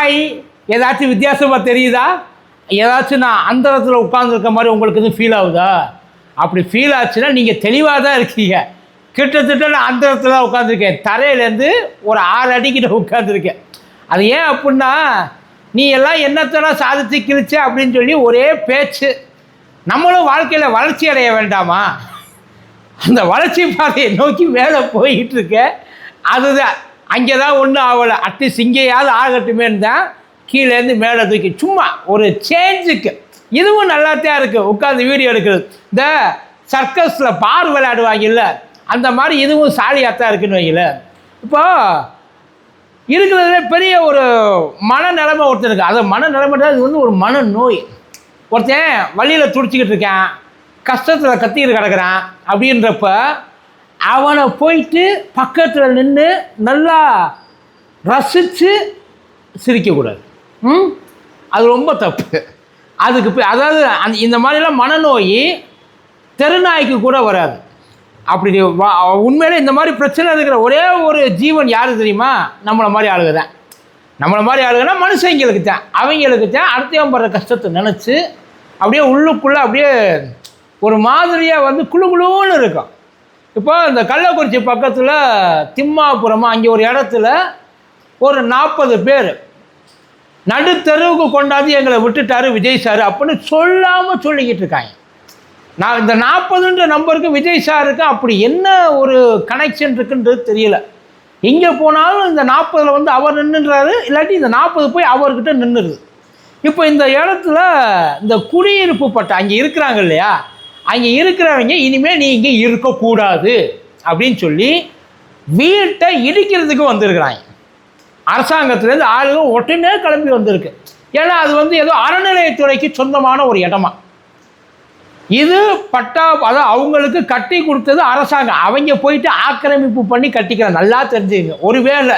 Hi, ஏதாச்சும் வித்தியாசமாக தெரியுதா? ஏதாச்சும் நான் அந்தரத்தில் உட்காந்துருக்க மாதிரி உங்களுக்கு எதுவும் ஃபீல் ஆகுதா? அப்படி ஃபீல் ஆச்சுன்னா நீங்கள் தெளிவாக தான் இருக்கீங்க. கிட்டத்தட்ட நான் அந்தரத்தில் தான் உட்காந்துருக்கேன். தரையிலேருந்து ஒரு 6 அடிக்கிட்ட உட்காந்துருக்கேன். அது ஏன் அப்படின்னா, நீ எல்லாம் என்னத்தெல்லாம் சாதித்து கிழிச்ச அப்படின்னு சொல்லி ஒரே பேச்சு. நம்மளும் வாழ்க்கையில் வளர்ச்சி அடைய வேண்டாமா? அந்த வளர்ச்சி பாதையை நோக்கி மேலே போய்கிட்டு இருக்க. அதுதான் அங்கே தான் ஒன்றும் ஆகலை. அட்லீஸ்ட் இங்கேயாவது ஆகட்டுமேன்னு தான் கீழேருந்து மேலே தூக்கி சும்மா ஒரு சேஞ்சுக்கு. இதுவும் நல்லாத்தான் இருக்குது உட்காந்து வீடியோ எடுக்கிறது. இந்த சர்க்கஸில் பார் விளையாடுவாங்கல்ல, அந்த மாதிரி இதுவும் சாலியாகத்தான் இருக்குன்னு வைக்கல. இப்போது இருக்கிறதுலே பெரிய ஒரு மனநிலைமை ஒருத்தருக்கு. அது மனநிலைமை தான். இது வந்து ஒரு மனநோய். ஒருத்தன் வழியில் துடிச்சிக்கிட்டு இருக்கான், கஷ்டத்தில் கத்திக்கிட்டு கிடக்கிறான். அப்படின்றப்ப அவனை போயிட்டு பக்கத்தில் நின்று நல்லா ரசித்து சிரிக்கக்கூடாது. அது ரொம்ப தப்பு. அதுக்கு அதாவது இந்த மாதிரிலாம் மனநோய் தெருநாய்க்கு கூட வராது. அப்படி உண்மையிலே இந்த மாதிரி பிரச்சனை இருக்கிற ஒரே ஒரு ஜீவன் யார் தெரியுமா? நம்மளை மாதிரி ஆளுக தான். நம்மளை மாதிரி ஆளுங்கன்னா மனுஷங்களுக்கு தான். அவங்களுக்கு தான் அடுத்தவன் படுற கஷ்டத்தை நினச்சி அப்படியே உள்ளுக்குள்ளே அப்படியே ஒரு மாதிரியாக வந்து குழுன்னு இருக்கும். இப்போ இந்த கள்ளக்குறிச்சி பக்கத்தில் திம்மாபுரமாக அங்கே ஒரு இடத்துல ஒரு 40 பேர் நடுத்தருவுக்கு கொண்டாந்து எங்களை விட்டுட்டாரு விஜய் சார் அப்படின்னு சொல்லாமல் சொல்லிக்கிட்டு இருக்காங்க. நான் இந்த 40ன்ற நம்பருக்கு விஜய் சாருக்கு அப்படி என்ன ஒரு கனெக்ஷன் இருக்குன்றது தெரியல. எங்கே போனாலும் இந்த 40 வந்து அவர் நின்றுறாரு, இல்லாட்டி இந்த 40 போய் அவர்கிட்ட நின்றுருது. இப்போ இந்த இடத்துல இந்த குடியிருப்பு பட்டை அங்கே இருக்கிறாங்க இல்லையா, அங்கே இருக்கிறவங்க இனிமேல் நீ இங்கே இருக்கக்கூடாது அப்படின்னு சொல்லி வீட்டை இடிக்கிறதுக்கு வந்திருக்கிறாங்க. அரசாங்கத்துலேருந்து ஆளுங்க உடனே கிளம்பி வந்திருக்கு. ஏன்னா அது வந்து ஏதோ அறநிலையத்துறைக்கு சொந்தமான ஒரு இடமா. இது பட்டா, அதாவது அவங்களுக்கு கட்டி கொடுத்தது அரசாங்கம். அவங்க போயிட்டு ஆக்கிரமிப்பு பண்ணி கட்டிக்கிறாங்க. நல்லா தெரிஞ்சுங்க. ஒருவேளை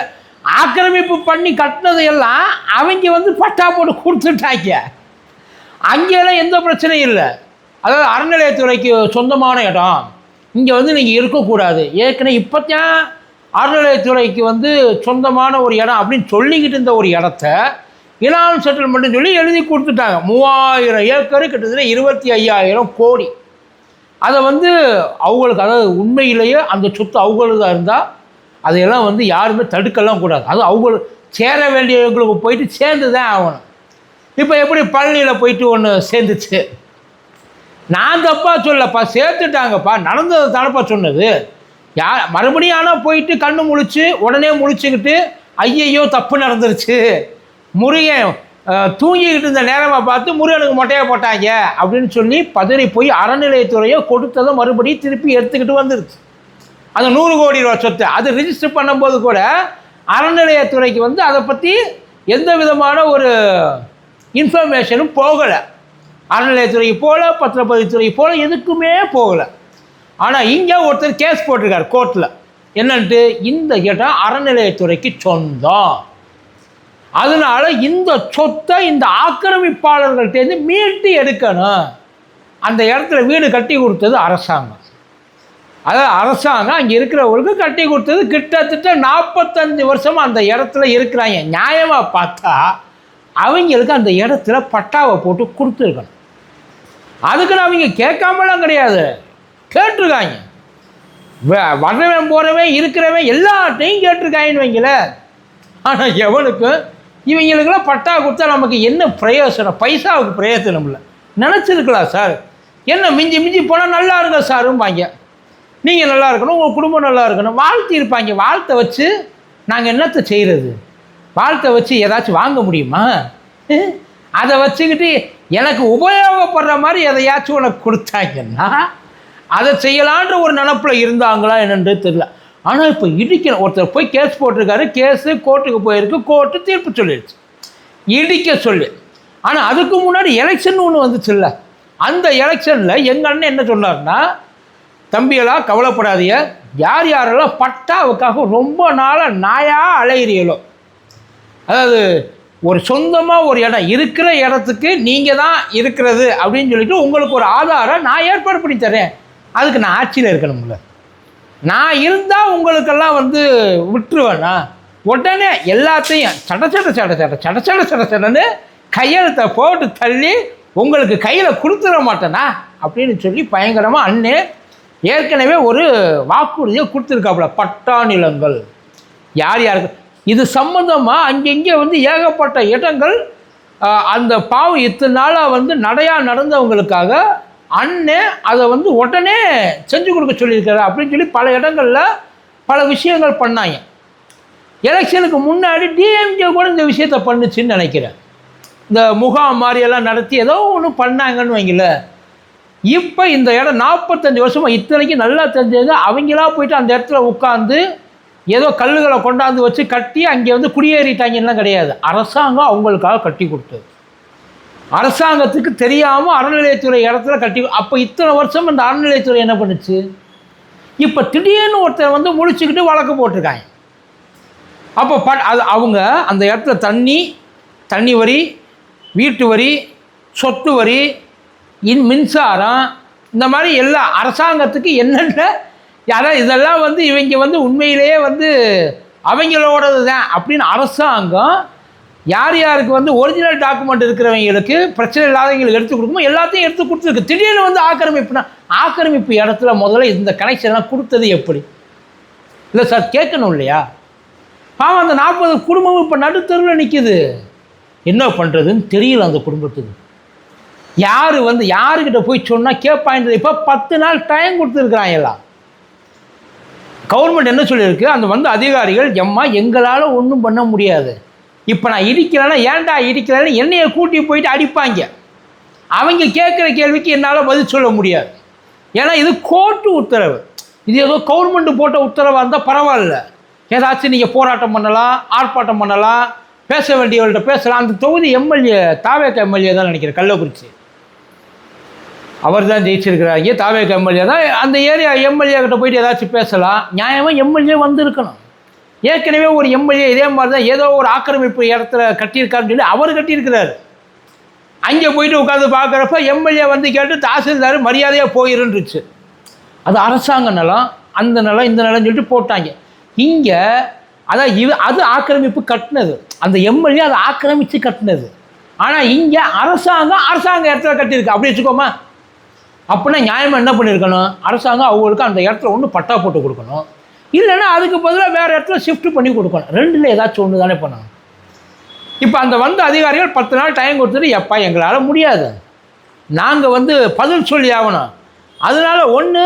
ஆக்கிரமிப்பு பண்ணி கட்டினதையெல்லாம் அவங்க வந்து பட்டா போட்டு கொடுத்துட்டாங்க. அங்கெல்லாம் எந்த பிரச்சனையும் இல்லை. அதாவது அறநிலையத்துறைக்கு சொந்தமான இடம், இங்கே வந்து நீங்கள் இருக்கக்கூடாது. ஏற்கனவே இப்போத்தான் அறநிலையத்துறைக்கு வந்து சொந்தமான ஒரு இடம் அப்படின்னு சொல்லிக்கிட்டு இருந்த ஒரு இடத்த இனாம் செட்டில்மெண்ட்னு சொல்லி எழுதி கொடுத்துட்டாங்க. 3000 ஏக்கரு, கிட்டத்தட்ட 25,000 கோடி. அதை வந்து அவங்களுக்கு, அதாவது உண்மையிலேயே அந்த சொத்து அவங்களுக்கு தான் இருந்தால் அதையெல்லாம் வந்து யாருமே தடுக்கலாம் கூடாது. அது அவங்களுக்கு சேர வேண்டியவங்களுக்கு போயிட்டு சேர்ந்து தான் ஆகணும். இப்போ எப்படி பழனியில் போயிட்டு ஒன்று சேர்ந்துச்சு. நான் தப்பாக சொல்லப்பா, சேர்த்துட்டாங்கப்பா, நடந்தது தானப்பா சொன்னது. யார் மறுபடியும் ஆனால் போயிட்டு கண்ணு முழிச்சு உடனே முழிச்சுக்கிட்டு ஐயையோ தப்பு நடந்துருச்சு, முருகன் தூங்கிக்கிட்டு இருந்த நேரமாக பார்த்து முருகனுக்கு மொட்டையாக போட்டாங்க அப்படின்னு சொல்லி பதறி போய் அறநிலையத்துறையோ கொடுத்ததை மறுபடியும் திருப்பி எடுத்துக்கிட்டு வந்துருச்சு. அந்த 100 கோடி ரூபா சொத்து அது ரிஜிஸ்டர் பண்ணும்போது கூட அறநிலையத்துறைக்கு வந்து அதை பற்றி எந்த விதமான ஒரு இன்ஃபர்மேஷனும் போகலை. அறநிலையத்துறைக்கு போகல, பத்திரப்பதிவுத்துறைக்கு போகல, எதுக்குமே போகலை. ஆனால் இங்கே ஒருத்தர் கேஸ் போட்டிருக்காரு கோர்ட்டில். என்னன்ட்டு, இந்த இடம் அறநிலையத்துறைக்கு சொந்தம், அதனால இந்த சொத்தை இந்த ஆக்கிரமிப்பாளர்கள்ட்டேருந்து மீட்டு எடுக்கணும். அந்த இடத்துல வீடு கட்டி கொடுத்தது அரசாங்கம். அதாவது அரசாங்கம் அங்கே இருக்கிறவங்களுக்கு கட்டி கொடுத்தது. கிட்டத்தட்ட 45 வருஷமாக அந்த இடத்துல இருக்கிறாங்க. நியாயமாக பார்த்தா அவங்களுக்கு அந்த இடத்துல பட்டாவை போட்டு கொடுத்துருக்கணும். அதுக்குன்னு அவங்க கேட்காமலாம் கிடையாது, கேட்டிருக்காங்க. வர்றவன் போகிறவன் இருக்கிறவன் எல்லாத்தையும் கேட்டிருக்காங்கன்னு வைங்கள. ஆனால் எவனுக்கும் இவங்களுக்கெல்லாம் பட்டா கொடுத்தா நமக்கு என்ன பிரயோசனம்? பைசாவுக்கு பிரயோசனம் இல்லை. நினச்சிருக்கலாம் சார், என்ன மிஞ்சி மிஞ்சி போனால் நல்லா இருங்க சாரும்பாங்க. நீங்கள் நல்லா இருக்கணும், உங்கள் குடும்பம் நல்லா இருக்கணும் வாழ்த்தி இருப்பாங்க. வாழ்த்தை வச்சு நாங்கள் என்னத்தை செய்கிறது? வாழ்த்தை வச்சு ஏதாச்சும் வாங்க முடியுமா? அதை வச்சுக்கிட்டு எனக்கு உபயோகப்படுற மாதிரி எதையாச்சும் உனக்கு கொடுத்தாங்கன்னா அதை செய்யலான்ற ஒரு நினப்பில் இருந்தாங்களா என்னன்னு தெரியல. ஆனால் இப்போ இடிக்க ஒருத்தர் போய் கேஸ் போட்டிருக்காரு. கேஸு கோர்ட்டுக்கு போயிருக்கு, கோர்ட்டு தீர்ப்பு சொல்லிடுச்சு இடிக்க சொல்லி. ஆனால் அதுக்கு முன்னாடி எலெக்ஷன் ஒன்று வந்துச்சு இல்லை. அந்த எலெக்ஷனில் எங்கள் அண்ணன் என்ன சொன்னார்னா, தம்பியெல்லாம் கவலைப்படாதீங்க, யார் யாரெல்லாம் பட்டாவுக்காக ரொம்ப நாளாக நாயாக அலைகிறீங்களோ, அதாவது ஒரு சொந்தமாக ஒரு இடம் இருக்கிற இடத்துக்கு நீங்கள் தான் இருக்கிறது அப்படின்னு சொல்லிட்டு உங்களுக்கு ஒரு ஆதாரம் நான் ஏற்பாடு பண்ணி தரேன். அதுக்கு நான் ஆட்சியில் இருக்கணும்ல. நான் இருந்தால் உங்களுக்கெல்லாம் வந்து விட்டுருவேண்ணா. உடனே எல்லாத்தையும் சடன்னு கையெழுத்தை போட்டு தள்ளி உங்களுக்கு கையில் கொடுத்துட மாட்டேனா அப்படின்னு சொல்லி பயங்கரமாக அண்ணே ஏற்கனவே ஒரு வாக்குறுதியை கொடுத்துருக்காப்புல. பட்டா நிலங்கள் யார் யாருக்கு இது சம்மந்தமாக அங்கங்கே வந்து ஏகப்பட்ட இடங்கள் அந்த பாவம் இத்தனை நாளாக வந்து நடையாக நடந்தவங்களுக்காக அண்ணே அதை வந்து உடனே செஞ்சு கொடுக்க சொல்லியிருக்காரு அப்படின்னு சொல்லி பல இடங்களில் பல விஷயங்கள் பண்ணாங்க. எலெக்ஷனுக்கு முன்னாடி டிஎம்கே கூட இந்த விஷயத்தை பண்ணுச்சுன்னு நினைக்கிறேன். இந்த முகாம் மாதிரியெல்லாம் நடத்தி ஏதோ ஒன்று பண்ணாங்கன்னு வைங்கள. இப்போ இந்த இடம் 45 வருஷமாக இத்தனைக்கு நல்லா தெரிஞ்சது. அவங்களா போயிட்டு அந்த இடத்துல உட்காந்து ஏதோ கல்லுகளை கொண்டாந்து வச்சு கட்டி அங்கே வந்து குடியேறிட்டாங்கலாம் கிடையாது. அரசாங்கம் அவங்களுக்காக கட்டி கொடுத்தது. அரசாங்கத்துக்கு தெரியாமல் அறநிலையத்துறை இடத்துல கட்டி. அப்போ இத்தனை வருஷம் இந்த அறநிலையத்துறை என்ன பண்ணுச்சு? இப்போ திடீர்னு ஒருத்தர் வந்து முடிச்சுக்கிட்டு வழக்கு போட்டிருக்காங்க. அப்போ அது அவங்க அந்த இடத்துல தண்ணி வரி, வீட்டு வரி, சொத்து வரி, மின்சாரம், இந்த மாதிரி எல்லா அரசாங்கத்துக்கு என்னென்ன யாராவது இதெல்லாம் வந்து இவங்க வந்து உண்மையிலேயே வந்து அவங்களோடது தான் அப்படின்னு அரசாங்கம் யார் யாருக்கு வந்து ஒரிஜினல் டாக்குமெண்ட் இருக்கிறவங்களுக்கு பிரச்சனை இல்லாதவங்களுக்கு எடுத்து கொடுக்குமோ எல்லாத்தையும் எடுத்து கொடுத்துருக்கு. திடீர்னு வந்து ஆக்கிரமிப்பு இடத்துல முதல்ல இந்த கனெக்ஷன்லாம் கொடுத்தது எப்படி? இல்லை சார் கேட்கணும் இல்லையா? பாவம் அந்த 40 குடும்பமும் இப்போ நடுத்தருவில் நிற்கிது. என்ன பண்ணுறதுன்னு தெரியல அந்த குடும்பத்துக்கு. யார் வந்து யாருக்கிட்ட போய் சொன்னால் கேட்பாங்க. இப்போ 10 நாள் டைம் கொடுத்துருக்குறாங்க எல்லாம். கவர்மெண்ட் என்ன சொல்லியிருக்கு? அந்த வந்து அதிகாரிகள் எங்களால் ஒன்றும் பண்ண முடியாது. இப்போ நான் இடிக்கிறேன்னா ஏன்டா இடிக்கிறேன்னு என்னையை கூட்டி போயிட்டு அடிப்பாங்க. அவங்க கேட்குற கேள்விக்கு என்னால் பதில் சொல்ல முடியாது. ஏன்னா இது கோர்ட்டு உத்தரவு. இது ஏதோ கவர்மெண்ட்டு போட்ட உத்தரவாக இருந்தால் பரவாயில்ல. ஏதாச்சும் நீங்கள் போராட்டம் பண்ணலாம், ஆர்ப்பாட்டம் பண்ணலாம், பேச வேண்டியவர்கள்ட்ட பேசலாம். அந்த தொகுதி எம்எல்ஏ தாவேக எம்எல்ஏ தான் நினைக்கிறேன், கள்ளக்குறிச்சி. அவர் தான் ஜெயிச்சிருக்கிறாங்க. தாவேக எம்எல்ஏ தான். அந்த ஏரியா எம்எல்ஏ கிட்ட போயிட்டு ஏதாச்சும் பேசலாம். நியாயமாக எம்எல்ஏ வந்திருக்கணும். ஏற்கனவே ஒரு எம்எல்ஏ இதே மாதிரி தான் ஏதோ ஒரு ஆக்கிரமிப்பு இடத்துல கட்டியிருக்காருன்னு சொல்லி அவர் கட்டியிருக்கிறாரு. அங்கே போயிட்டு உட்காந்து பார்க்குறப்ப எம்எல்ஏ வந்து கேட்டு தாசில்தார் மரியாதையாக போயிருந்துச்சு. அது அரசாங்க நிலம், அந்த நிலம் இந்த நிலம் சொல்லிட்டு போட்டாங்க. இங்கே அதான் அது ஆக்கிரமிப்பு கட்டினது. அந்த எம்எல்ஏ அதை ஆக்கிரமித்து கட்டினது. ஆனால் இங்கே அரசாங்க இடத்துல கட்டியிருக்கு. அப்படி வச்சுக்கோமா. அப்படின்னா நியாயமாக என்ன பண்ணியிருக்கணும்? அரசாங்கம் அவங்களுக்கு அந்த இடத்துல ஒன்று பட்டா போட்டு கொடுக்கணும். இல்லைன்னா அதுக்கு பதிலாக வேறு இடத்துல ஷிஃப்ட் பண்ணி கொடுக்கணும். ரெண்டில் ஏதாச்சும் ஒன்று தானே பண்ணணும். இப்போ அந்த வந்த அதிகாரிகள் 10 நாள் டைம் கொடுத்துட்டு எப்பா எங்களால் முடியாது, நாங்கள் வந்து பதில் சொல்லி ஆகணும். அதனால் ஒன்று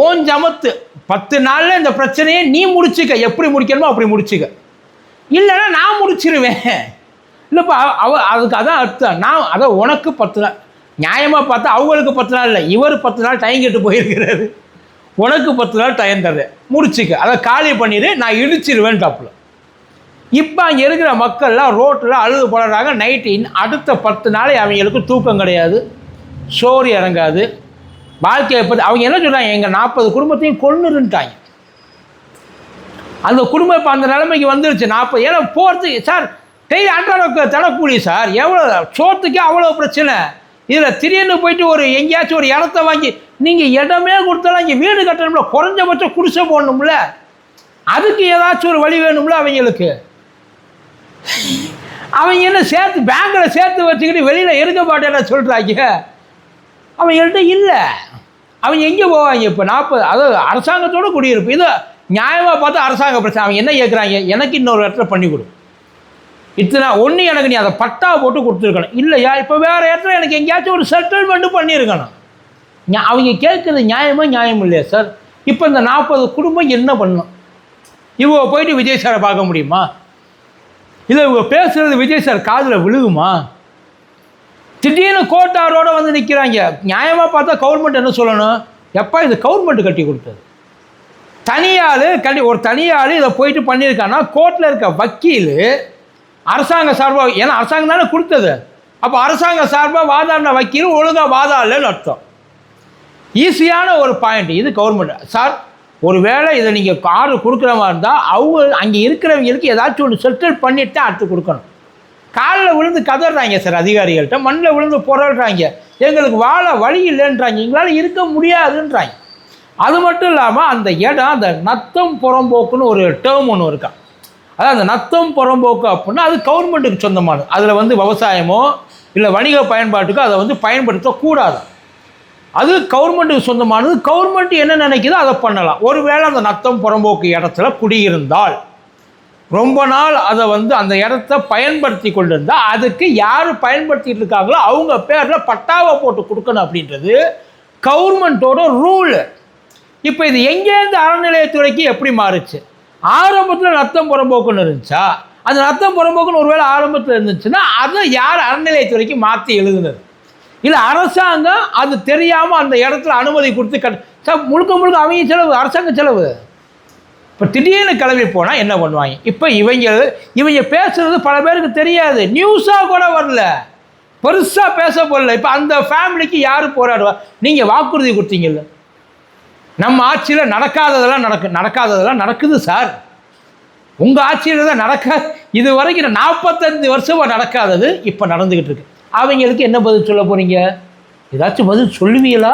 ஓன் ஜமத்து 10 நாளில் இந்த பிரச்சனையை நீ முடிச்சுக்க, எப்படி முடிக்கணுமோ அப்படி முடிச்சுக்க. இல்லைன்னா நான் முடிச்சிருவேன். இல்லைப்பா அதுக்கு அதான் அர்த்தம். அதான் உனக்கு 10 நாள் நியாயமாக பார்த்தா அவங்களுக்கு 10 நாள் இல்லை, இவர் 10 நாள் டைம் கேட்டு போயிருக்கிறாரு. உனக்கு 10 நாள் டைம் தர்றேன், முடிச்சுக்க, அதை காலி பண்ணிடு, நான் இடிச்சிருவேன் டாப்பில். இப்போ அங்கே இருக்கிற மக்கள்லாம் ரோட்டில் அழுது போடுறாங்க. நைட்டு அடுத்த 10 நாளை அவங்களுக்கு தூக்கம் கிடையாது, சோறு இறங்காது, வாழ்க்கையை பற்றி. அவங்க என்ன சொல்கிறாங்க? எங்கள் 40 குடும்பத்தையும் கொன்னுருன்ட்டாங்க. அந்த குடும்பம் இப்போ அந்த நிலைமைக்கு வந்துருச்சு. 40 ஏன்னா போகிறதுக்கு சார் டெய்லி அன்றாட தரக்கூலி சார், எவ்வளோ சோத்துக்கே அவ்வளோ பிரச்சனை. இதில் திடீர்னு போயிட்டு எங்கேயாச்சும் ஒரு இடத்த வாங்கி நீங்கள் இடமே கொடுத்தாலும் இங்கே வீடு கட்டணும்ல, குறைஞ்சபட்சம் குடிசை போடணும்ல, அதுக்கு ஏதாச்சும் ஒரு வழி வேணும்ல அவங்களுக்கு. அவங்க என்ன சேர்த்து பேங்கில் சேர்த்து வச்சுக்கிட்டு வெளியில் இருக்க மாட்டேன்னு சொல்கிறாங்க. அவங்கள்ட்ட இல்லை, அவங்க எங்கே போவாங்க? இப்போ 40 அதாவது அரசாங்கத்தோட குடியிருப்பு. இது நியாயமாக பார்த்தா அரசாங்க பிரச்சனை. அவங்க என்ன கேட்குறாங்க? எனக்கு இன்னொரு இடத்துல பண்ணி கொடு, இத்தனை ஒன்று எனக்கு நீ அதை பட்டா போட்டு கொடுத்துருக்கணும். இல்லையா இப்போ வேறு இடத்துல எனக்கு எங்கேயாச்சும் ஒரு செட்டில்மெண்ட்டு பண்ணியிருக்கணும். அவங்க கேட்குறது நியாயம் இல்லையா சார்? இப்போ இந்த 40 குடும்பம் என்ன பண்ணணும்? இவங்க போயிட்டு விஜய் சாரை பார்க்க முடியுமா? இல்லை இவங்க பேசுகிறது விஜய் சார் காதில் விழுகுமா? திடீர்னு கோட்டாரோடு வந்து நிற்கிறாங்க. நியாயமாக பார்த்தா கவர்மெண்ட் என்ன சொல்லணும்? எப்போ இது கவர்மெண்ட் கட்டி கொடுத்தது, ஒரு தனியாள் இதை போயிட்டு பண்ணியிருக்கான்னா கோர்ட்டில் இருக்க வக்கீல் அரசாங்க சார்பாக, ஏன்னா அரசாங்கம் தானே கொடுத்தது, அப்போ அரசாங்க சார்பாக வாதாடின வக்கீல் ஒழுங்காக வாதாடலன்னு அர்த்தம். ஈஸியான ஒரு பாயிண்ட் இது. கவர்மெண்ட் சார் ஒரு வேளை இதை நீங்கள் ஆர்டர் கொடுக்குற மாதிரி இருந்தால் அவங்க அங்கே இருக்கிறவங்களுக்கு ஏதாச்சும் ஒன்று செட்டில் பண்ணிவிட்டு அடுத்து கொடுக்கணும். காலில் விழுந்து கதறாங்க சார் அதிகாரிகள்கிட்ட, மண்ணில் விழுந்து புரள்றாங்க, எங்களுக்கு வாழ வழி இல்லைன்றாங்க, எங்களால் இருக்க முடியாதுன்றாங்க. அது மட்டும் இல்லாமல் அந்த இடம், அந்த நத்தம் புறம்போக்குன்னு ஒரு டேர்ம் ஒன்று இருக்கா, அதாவது அந்த நத்தம் புறம்போக்கு அப்படின்னா அது கவர்மெண்ட்டுக்கு சொந்தமானது. அதில் வந்து விவசாயமோ இல்லை வணிக பயன்பாட்டுக்கோ அதை வந்து பயன்படுத்தக்கூடாது. அது கவர்மெண்ட்டுக்கு சொந்தமானது. கவர்மெண்ட் என்ன நினைக்குதோ அதை பண்ணலாம். ஒருவேளை அந்த நத்தம் புறம்போக்கு இடத்துல குடியிருந்தால் ரொம்ப நாள் அதை வந்து அந்த இடத்த பயன்படுத்தி கொண்டிருந்தால் அதுக்கு யார் பயன்படுத்திட்டு இருக்காங்களோ அவங்க பேரில் பட்டாவை போட்டு கொடுக்கணும் அப்படின்றது கவர்மெண்ட்டோட ரூலு. இப்போ இது எங்கேருந்து அறநிலையத்துறைக்கு எப்படி மாறுச்சு? ஆரம்பத்தில் நத்தம் புறம்போக்குன்னு இருந்துச்சா? அந்த நத்தம் புறம்போக்குன்னு ஒருவேளை ஆரம்பத்தில் இருந்துச்சுன்னா அதை யார் அறநிலையத்துறைக்கு மாற்றி எழுதுனது? இல்லை அரசாங்கம் அது தெரியாமல் அந்த இடத்துல அனுமதி கொடுத்து முழுக்க முழுக்க அவங்க செலவு, அரசாங்க செலவு. இப்போ திடீர்னு கிளம்பி போனால் என்ன பண்ணுவாங்க? இப்போ இவங்க பேசுகிறது பல பேருக்கு தெரியாது, நியூஸாக கூட வரல, பெருசாக பேச போடல. இப்போ அந்த ஃபேமிலிக்கு யார் போராடுவா? நீங்கள் வாக்குறுதி கொடுத்தீங்கல்ல, நம்ம ஆட்சியில் நடக்காததெல்லாம் நடக்குது சார். உங்கள் ஆட்சியில் தான் இது வரைக்கும் 45 வருஷமாக நடக்காதது இப்போ நடந்துக்கிட்டு இருக்கு. அவங்களுக்கு என்ன பதில் சொல்ல போகிறீங்க? ஏதாச்சும் பதில் சொல்லுவீங்களா?